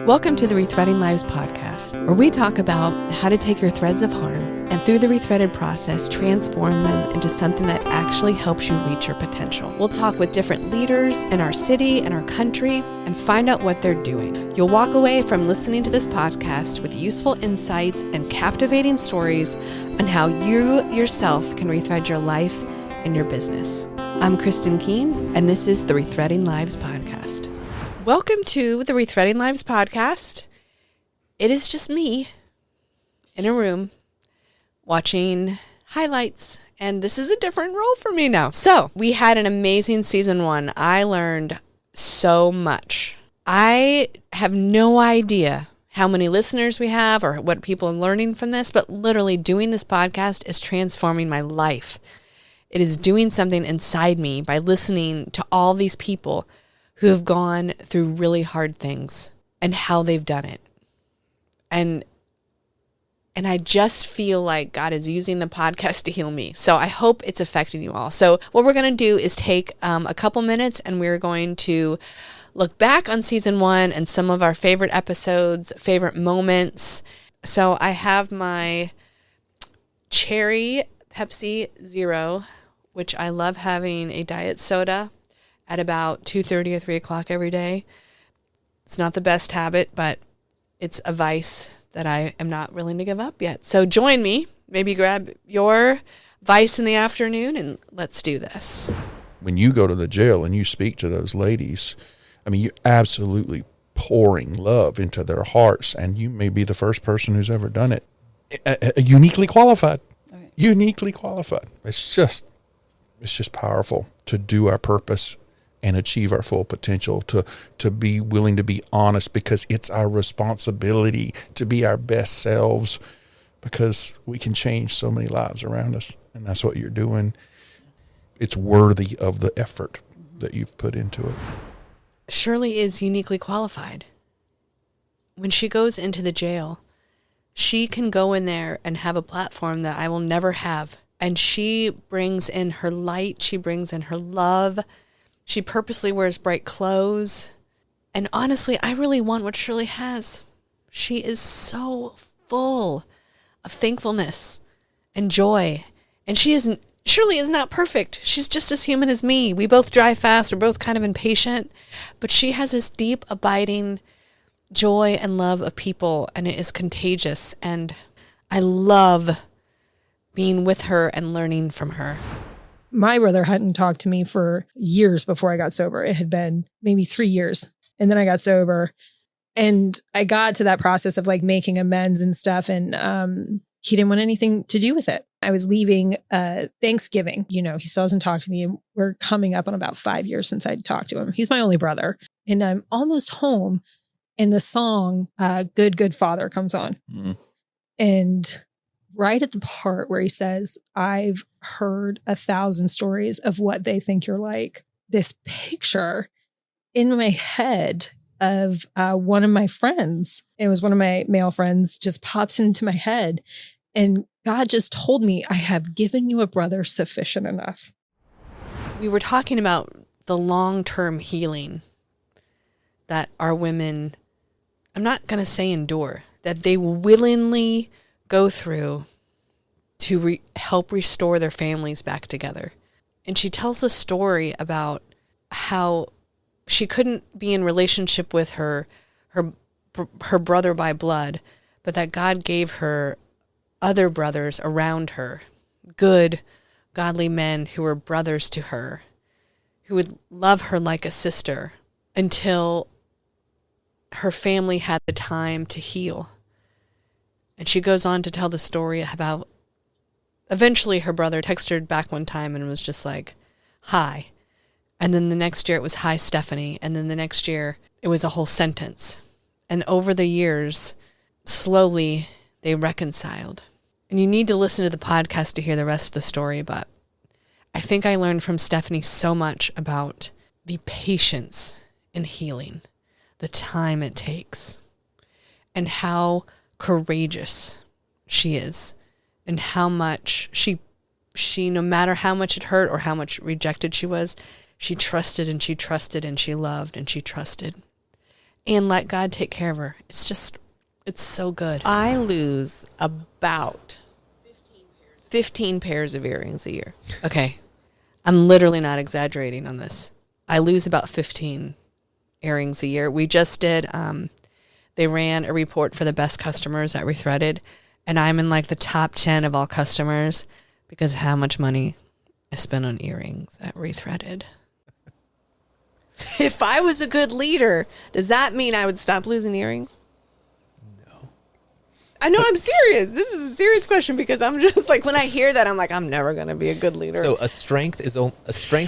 Welcome to the Rethreading Lives podcast, where we talk about how to take your threads of harm and through the Rethreaded process, transform them into something that actually helps you reach your potential. We'll talk with different leaders in our city and our country and find out what they're doing. You'll walk away from listening to this podcast with useful insights and captivating stories on how you yourself can rethread your life and your business. I'm Kristin Keen, and this is the Rethreading Lives podcast. Welcome to the Rethreading Lives podcast. It is just me in a room watching highlights, and this is a different role for me now. So we had an amazing season 1. I learned so much. I have no idea how many listeners we have or what people are learning from this, but literally doing this podcast is transforming my life. It is doing something inside me by listening to all these people who have gone through really hard things and how they've done it. And I just feel like God is using the podcast to heal me. So I hope it's affecting you all. So what we're going to do is take a couple minutes, and we're going to look back on season 1 and some of our favorite episodes, favorite moments. So I have my cherry Pepsi Zero, which I love having a diet soda at about 2:30 or 3 o'clock every day. It's not the best habit, but it's a vice that I am not willing to give up yet. So join me, maybe grab your vice in the afternoon, and let's do this. When you go to the jail and you speak to those ladies, I mean, you're absolutely pouring love into their hearts, and you may be the first person who's ever done it. Uniquely qualified. Okay. Uniquely qualified. It's just powerful to do our purpose and achieve our full potential, to be willing to be honest, because it's our responsibility to be our best selves, because we can change so many lives around us, and that's what you're doing. It's worthy of the effort that you've put into it. Shirley is uniquely qualified. When she goes into the jail, she can go in there and have a platform that I will never have. And she brings in her light. She brings in her love. She purposely wears bright clothes. And honestly, I really want what Shirley has. She is so full of thankfulness and joy. And Shirley is not perfect. She's just as human as me. We both drive fast. We're both kind of impatient. But she has this deep, abiding joy and love of people. And it is contagious. And I love being with her and learning from her. My brother hadn't talked to me for years before I got sober. It had been maybe 3 years. And then I got sober, and I got to that process of like making amends and stuff. And he didn't want anything to do with it. I was leaving Thanksgiving. You know, he still hasn't talked to me. And we're coming up on about 5 years since I'd talked to him. He's my only brother. And I'm almost home, and the song, Good, Good Father comes on. Mm. And right at the part where he says, I've heard 1,000 stories of what they think you're like. This picture in my head of one of my friends, it was one of my male friends, just pops into my head. And God just told me, I have given you a brother sufficient enough. We were talking about the long-term healing that our women, I'm not going to say endure, that they willingly go through to help restore their families back together. And she tells a story about how she couldn't be in relationship with her brother by blood, but that God gave her other brothers around her, good, godly men who were brothers to her, who would love her like a sister, until her family had the time to heal. And she goes on to tell the story about eventually her brother texted her back one time and was just like, hi. And then the next year it was, hi, Stephanie. And then the next year it was a whole sentence. And over the years, slowly they reconciled. And you need to listen to the podcast to hear the rest of the story. But I think I learned from Stephanie so much about the patience in healing, the time it takes, and how courageous she is, and how much she no matter how much it hurt or how much rejected she was, she trusted and she trusted and she loved and she trusted. and let God take care of her. It's so good. I lose about 15 pairs of earrings a year. Okay. I'm literally not exaggerating on this. I lose about 15 earrings a year. We just did, they ran a report for the best customers at Rethreaded, and I'm in like the top 10 of all customers because of how much money I spend on earrings at Rethreaded. If I was a good leader, does that mean I would stop losing earrings? I know, I'm serious. This is a serious question because I'm just like, when I hear that, I'm like, I'm never going to be a good leader. So strengths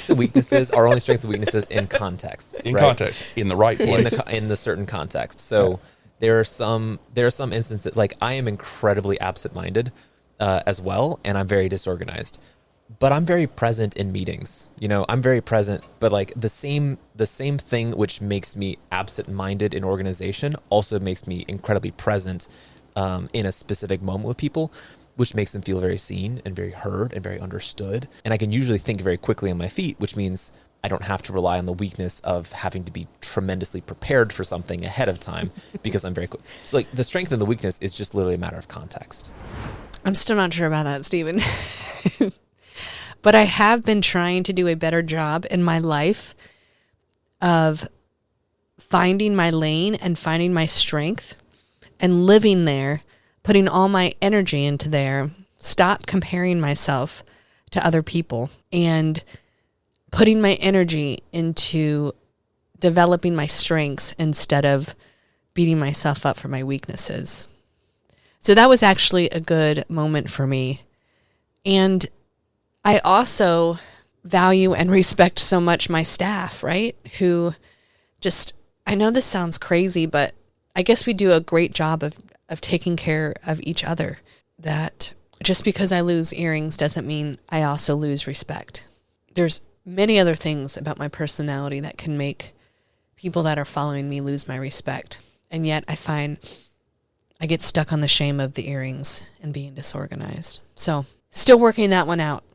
and weaknesses are only strengths and weaknesses in context. In right? context, in the right place. In the certain context. So there are some instances, like I am incredibly absent-minded as well, and I'm very disorganized. But I'm very present in meetings. I'm very present, but like the same thing which makes me absent-minded in organization also makes me incredibly present in a specific moment with people, which makes them feel very seen and very heard and very understood. And I can usually think very quickly on my feet, which means I don't have to rely on the weakness of having to be tremendously prepared for something ahead of time because I'm very quick. So like the strength and the weakness is just literally a matter of context. I'm still not sure about that, Stephen. But I have been trying to do a better job in my life of finding my lane and finding my strength and living there, putting all my energy into there, stop comparing myself to other people, and putting my energy into developing my strengths instead of beating myself up for my weaknesses. So that was actually a good moment for me. And I also value and respect so much my staff, right? Who just, I know this sounds crazy, but I guess we do a great job of taking care of each other. That just because I lose earrings doesn't mean I also lose respect. There's many other things about my personality that can make people that are following me lose my respect. And yet I find I get stuck on the shame of the earrings and being disorganized. So still working that one out.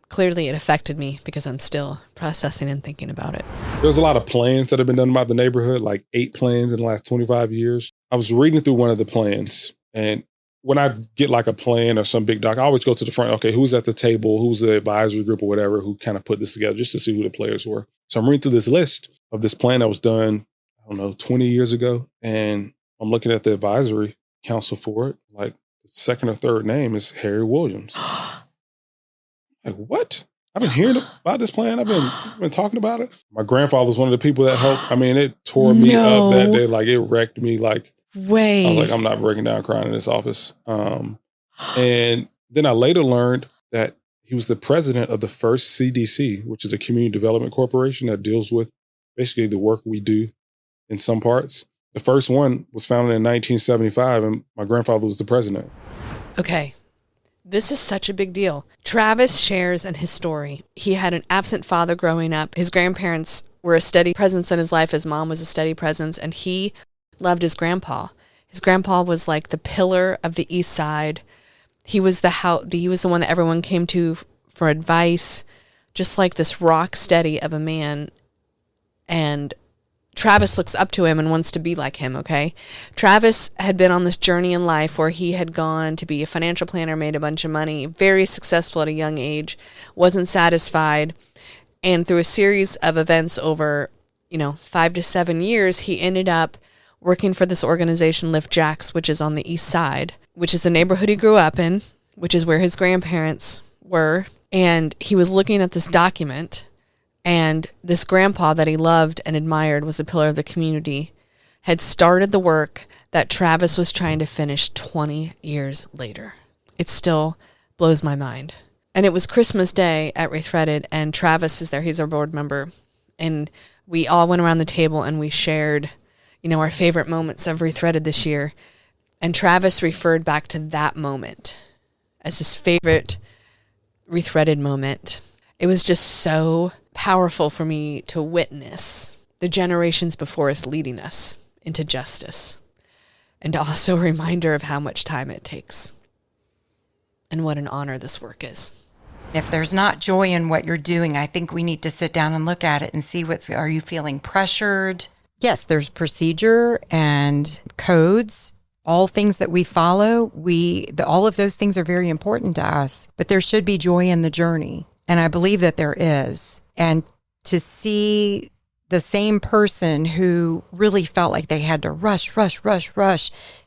Clearly it affected me because I'm still processing and thinking about it. There's a lot of plans that have been done about the neighborhood, like 8 plans in the last 25 years. I was reading through one of the plans, and when I get like a plan or some big doc, I always go to the front. Okay, who's at the table? Who's the advisory group or whatever who kind of put this together just to see who the players were. So I'm reading through this list of this plan that was done, 20 years ago. And I'm looking at the advisory council for it. Like the second or third name is Harry Williams. Like, what? I've been hearing about this plan. I've been talking about it. My grandfather's one of the people that helped. I mean, it tore me up that day. Like, it wrecked me. Like, way. I was like, I'm not breaking down crying in this office. And then I later learned that he was the president of the first CDC, which is a community development corporation that deals with basically the work we do in some parts. The first one was founded in 1975, and my grandfather was the president. Okay. This is such a big deal. Travis shares in his story. He had an absent father growing up. His grandparents were a steady presence in his life. His mom was a steady presence, and he loved his grandpa. His grandpa was like the pillar of the East Side. He was the one that everyone came to for advice, just like this rock steady of a man. And Travis looks up to him and wants to be like him, okay? Travis had been on this journey in life where he had gone to be a financial planner, made a bunch of money, very successful at a young age, wasn't satisfied. And through a series of events over, 5 to 7 years, he ended up working for this organization, Lift Jacks, which is on the East Side, which is the neighborhood he grew up in, which is where his grandparents were. And he was looking at this document, and this grandpa that he loved and admired was a pillar of the community, had started the work that Travis was trying to finish 20 years later. It still blows my mind. And it was Christmas Day at Rethreaded, and Travis is there. He's our board member. And we all went around the table and we shared, our favorite moments of Rethreaded this year. And Travis referred back to that moment as his favorite Rethreaded moment. It was just so powerful for me to witness the generations before us leading us into justice, and also a reminder of how much time it takes and what an honor this work is. If there's not joy in what you're doing, I think we need to sit down and look at it and see are you feeling pressured? yes, there's procedure and codes, all things that we follow. All of those things are very important to us, but there should be joy in the journey. And I believe that there is. And to see the same person who really felt like they had to rush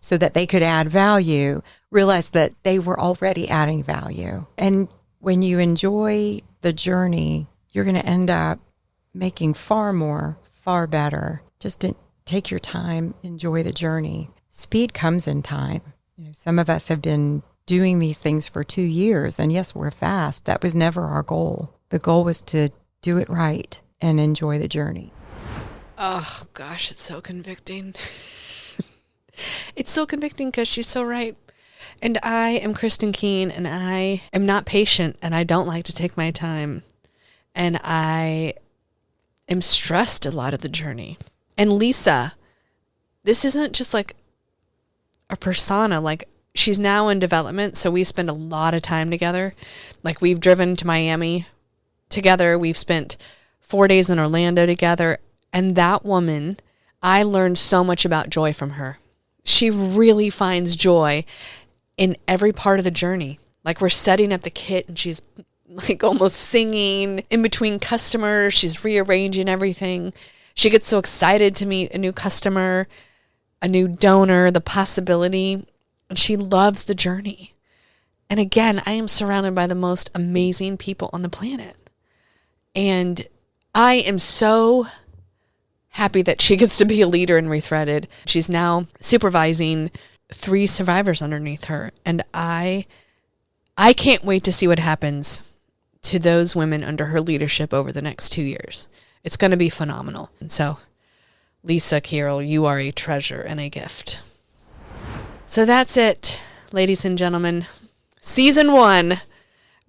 so that they could add value, realize that they were already adding value. And when you enjoy the journey, you're going to end up making far more, far better. Just take your time, enjoy the journey. Speed comes in time. Some of us have been doing these things for 2 years, and yes, we're fast. That was never our goal. The goal was to do it right and enjoy the journey. Oh, gosh, it's so convicting. It's so convicting because she's so right. And I am Kristin Keen, and I am not patient, and I don't like to take my time. And I am stressed a lot of the journey. And Lisa, this isn't just like a persona. Like, she's now in development, so we spend a lot of time together. Like, we've driven to Miami together. We've spent 4 days in Orlando together. And that woman, I learned so much about joy from her. She really finds joy in every part of the journey. Like, we're setting up the kit and she's like almost singing in between customers. She's rearranging everything. She gets so excited to meet a new customer, a new donor, the possibility. And she loves the journey. And again, I am surrounded by the most amazing people on the planet. And I am so happy that she gets to be a leader in Rethreaded. She's now supervising 3 survivors underneath her. And I can't wait to see what happens to those women under her leadership over the next 2 years. It's going to be phenomenal. And so, Lisa Carroll, you are a treasure and a gift. So that's it, ladies and gentlemen. Season 1,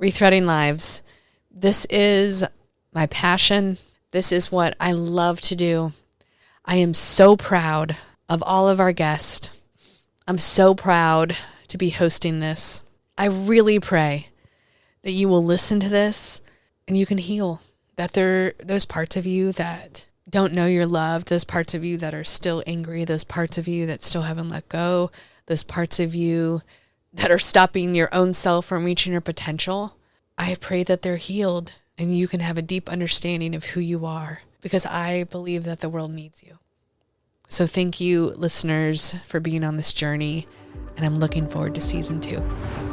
Rethreading Lives. This is my passion. This is what I love to do. I am so proud of all of our guests. I'm so proud to be hosting this. I really pray that you will listen to this and you can heal. That there are those parts of you that don't know you're loved, those parts of you that are still angry, those parts of you that still haven't let go, those parts of you that are stopping your own self from reaching your potential. I pray that they're healed and you can have a deep understanding of who you are, because I believe that the world needs you. So thank you, listeners, for being on this journey, and I'm looking forward to season 2.